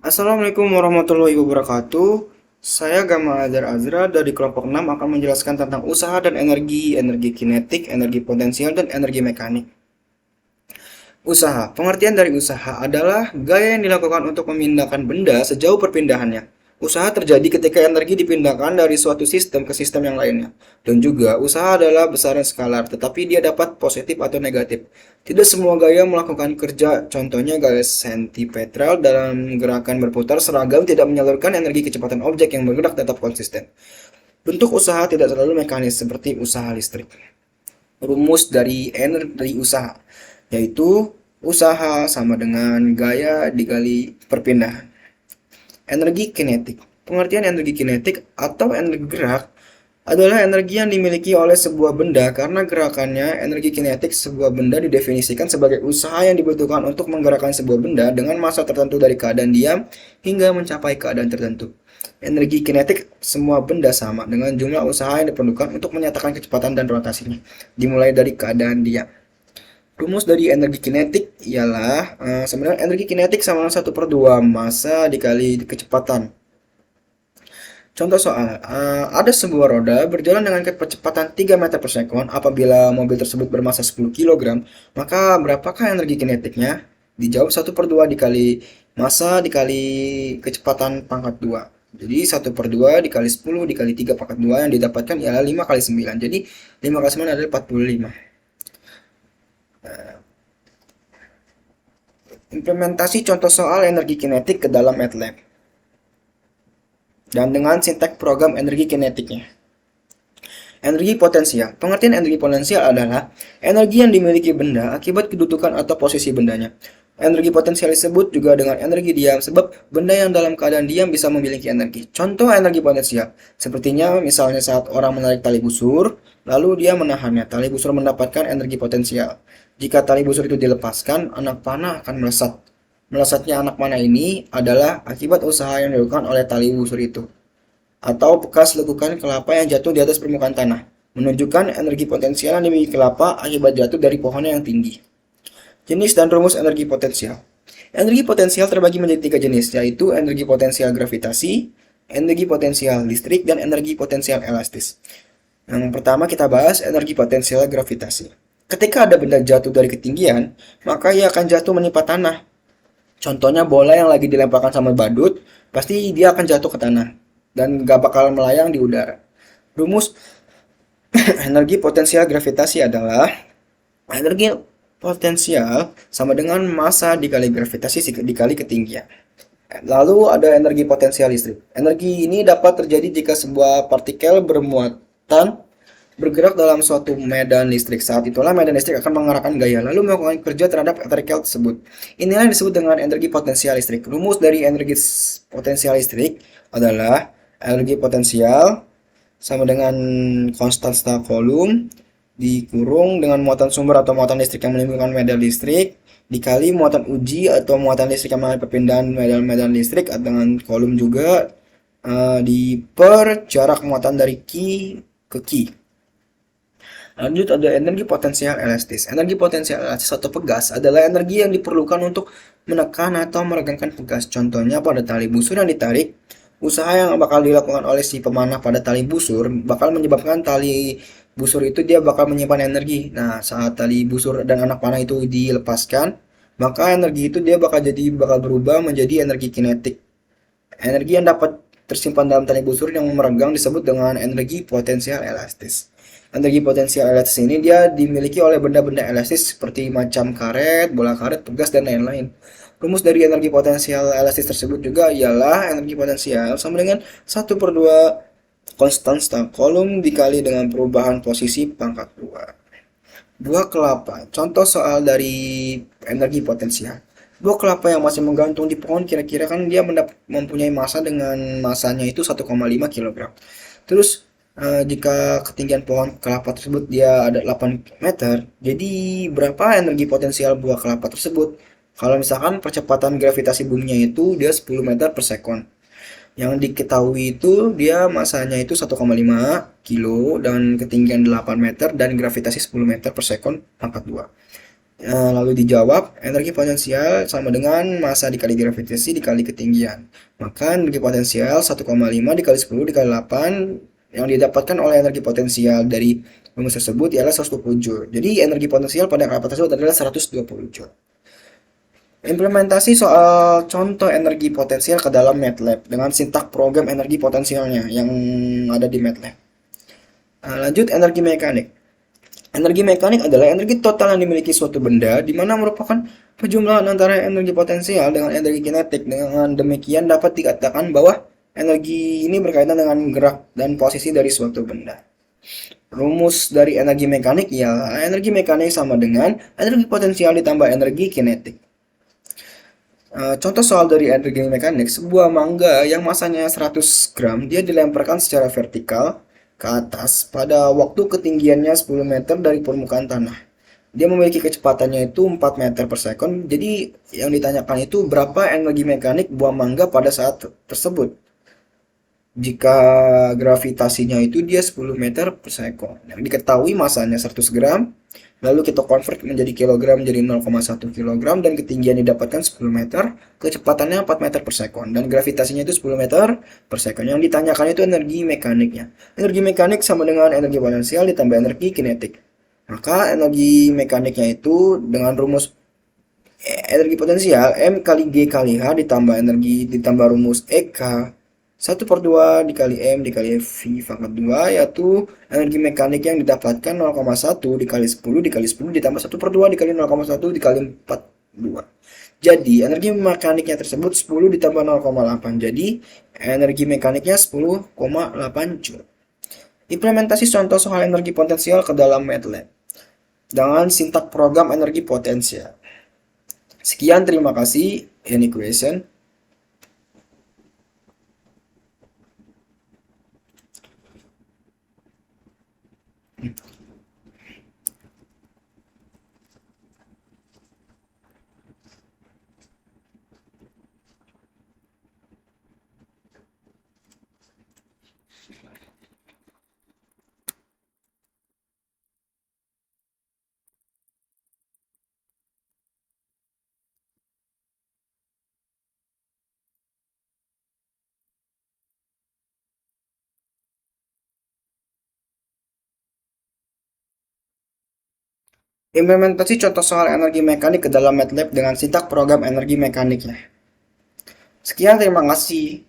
Assalamualaikum warahmatullahi wabarakatuh. Saya Gama Adar Azra dari kelompok 6 akan menjelaskan tentang usaha dan energi kinetik, energi potensial, dan energi mekanik. Usaha. Pengertian dari usaha adalah gaya yang dilakukan untuk memindahkan benda sejauh perpindahannya. Usaha terjadi ketika energi dipindahkan dari suatu sistem ke sistem yang lainnya. Dan juga, usaha adalah besaran skalar, tetapi dia dapat positif atau negatif. Tidak semua gaya melakukan kerja, contohnya gaya sentipetral dalam gerakan berputar seragam tidak menyalurkan energi kecepatan objek yang bergerak tetap konsisten. Bentuk usaha tidak selalu mekanis seperti usaha listrik. Rumus dari energi usaha, yaitu usaha sama dengan gaya dikali perpindahan. Energi kinetik. Pengertian energi kinetik atau energi gerak adalah energi yang dimiliki oleh sebuah benda karena gerakannya. Energi kinetik sebuah benda didefinisikan sebagai usaha yang dibutuhkan untuk menggerakkan sebuah benda dengan massa tertentu dari keadaan diam hingga mencapai keadaan tertentu. Energi kinetik semua benda sama dengan jumlah usaha yang diperlukan untuk menyatakan kecepatan dan rotasinya, dimulai dari keadaan diam. Rumus dari energi kinetik ialah sebenarnya energi kinetik sama 1/2 massa dikali kecepatan. Contoh soal, ada sebuah roda berjalan dengan kecepatan 3 meter per sekon. Apabila mobil tersebut bermassa 10 kilogram, maka berapakah energi kinetiknya? Dijawab 1/2 dikali massa dikali kecepatan pangkat 2. Jadi 1/2 dikali 10 dikali 3 pangkat 2 yang didapatkan ialah 5 kali 9. Jadi 5 kali 9 adalah 45. Implementasi contoh soal energi kinetik ke dalam MATLAB dan dengan sintak program energi kinetiknya. Energi potensial. Pengertian energi potensial adalah energi yang dimiliki benda akibat kedudukan atau posisi bendanya. Energi potensial disebut juga dengan energi diam sebab benda yang dalam keadaan diam bisa memiliki energi. Contoh energi potensial, sepertinya misalnya saat orang menarik tali busur, lalu dia menahannya. Tali busur mendapatkan energi potensial. Jika tali busur itu dilepaskan, anak panah akan melesat. Melesatnya anak panah ini adalah akibat usaha yang dilakukan oleh tali busur itu atau bekas lekukan kelapa yang jatuh di atas permukaan tanah, menunjukkan energi potensial yang dimiliki kelapa akibat jatuh dari pohonnya yang tinggi. Jenis dan rumus energi potensial. Energi potensial terbagi menjadi 3 jenis, yaitu energi potensial gravitasi, energi potensial listrik, dan energi potensial elastis. Yang pertama kita bahas energi potensial gravitasi. Ketika ada benda jatuh dari ketinggian, maka ia akan jatuh menimpa tanah. Contohnya bola yang lagi dilemparkan sama badut, pasti dia akan jatuh ke tanah dan gak bakal melayang di udara. Rumus energi potensial gravitasi adalah energi potensial sama dengan massa dikali gravitasi dikali ketinggian. Lalu ada energi potensial listrik. Energi ini dapat terjadi jika sebuah partikel bermuatan bergerak dalam suatu medan listrik. Saat itulah medan listrik akan mengarahkan gaya lalu melakukan kerja terhadap partikel tersebut. Inilah yang disebut dengan energi potensial listrik. Rumus dari energi potensial listrik adalah energi potensial sama dengan konstanta volum dikurung dengan muatan sumber atau muatan listrik yang menimbulkan medan listrik dikali muatan uji atau muatan listrik yang mengalami perpindahan medan listrik dengan kolom juga di per jarak muatan dari Q ke Q. Lanjut ada energi potensial elastis. Energi potensial elastis atau pegas adalah energi yang diperlukan untuk menekan atau meregangkan pegas. Contohnya pada tali busur yang ditarik, usaha yang bakal dilakukan oleh si pemanah pada tali busur bakal menyebabkan tali busur itu dia bakal menyimpan energi. Nah, saat tali busur dan anak panah itu dilepaskan, maka energi itu dia bakal berubah menjadi energi kinetik. Energi yang dapat tersimpan dalam tali busur yang meregang disebut dengan energi potensial elastis. Energi potensial elastis ini dia dimiliki oleh benda-benda elastis seperti macam karet, bola karet, pegas, dan lain-lain. Rumus dari energi potensial elastis tersebut juga ialah energi potensial sama dengan 1/2 konstanta kolom dikali dengan perubahan posisi pangkat 2. Buah kelapa. Contoh soal dari energi potensial. Buah kelapa yang masih menggantung di pohon kira-kira kan dia mempunyai massa dengan massanya itu 1,5 kg. Terus jika ketinggian pohon kelapa tersebut dia ada 8 meter, jadi berapa energi potensial buah kelapa tersebut? Kalau misalkan percepatan gravitasi buminya itu dia 10 meter per sekon. Yang diketahui itu dia masanya itu 1,5 kilo dan ketinggian 8 meter dan gravitasi 10 meter per sekon pangkat 2. Lalu dijawab, energi potensial sama dengan massa dikali gravitasi dikali ketinggian. Maka energi potensial 1,5 dikali 10 dikali 8 yang didapatkan oleh energi potensial dari rumus tersebut ialah 120 Joule. Jadi energi potensial pada kapal tersebut adalah 120 Joule. Implementasi soal contoh energi potensial ke dalam MATLAB dengan sintak program energi potensialnya yang ada di MATLAB. Lanjut energi mekanik. Energi mekanik adalah energi total yang dimiliki suatu benda, di mana merupakan perjumlahan antara energi potensial dengan energi kinetik. Dengan demikian dapat dikatakan bahwa energi ini berkaitan dengan gerak dan posisi dari suatu benda. Rumus dari energi mekanik ialah energi mekanik sama dengan energi potensial ditambah energi kinetik. Contoh soal dari energi mekanik, sebuah mangga yang masanya 100 gram, dia dilemparkan secara vertikal ke atas pada waktu ketinggiannya 10 meter dari permukaan tanah. Dia memiliki kecepatannya itu 4 meter per second. Jadi yang ditanyakan itu berapa energi mekanik buah mangga pada saat tersebut. Jika gravitasinya itu dia 10 meter per second. Yang diketahui masanya 100 gram, lalu kita convert menjadi kilogram menjadi 0,1 kilogram dan ketinggian didapatkan 10 meter, kecepatannya 4 meter per second dan gravitasinya itu 10 meter per second. Yang ditanyakan itu energi mekaniknya. Energi mekanik sama dengan energi potensial ditambah energi kinetik. Maka energi mekaniknya itu dengan rumus energi potensial M kali G kali H ditambah energi ditambah rumus EK 1/2 dikali M dikali V pangkat 2, yaitu energi mekanik yang didapatkan 0,1 dikali 10 dikali 10 ditambah 1/2 dikali 0,1 dikali 42. Jadi energi mekaniknya tersebut 10 ditambah 0,8. Jadi energi mekaniknya 10,8 Joule. Implementasi contoh soal energi potensial ke dalam MATLAB dengan sintak program energi potensial. Sekian, terima kasih. Any question? Implementasi contoh soal energi mekanik ke dalam MATLAB dengan sintak program energi mekaniknya. Sekian, terima kasih.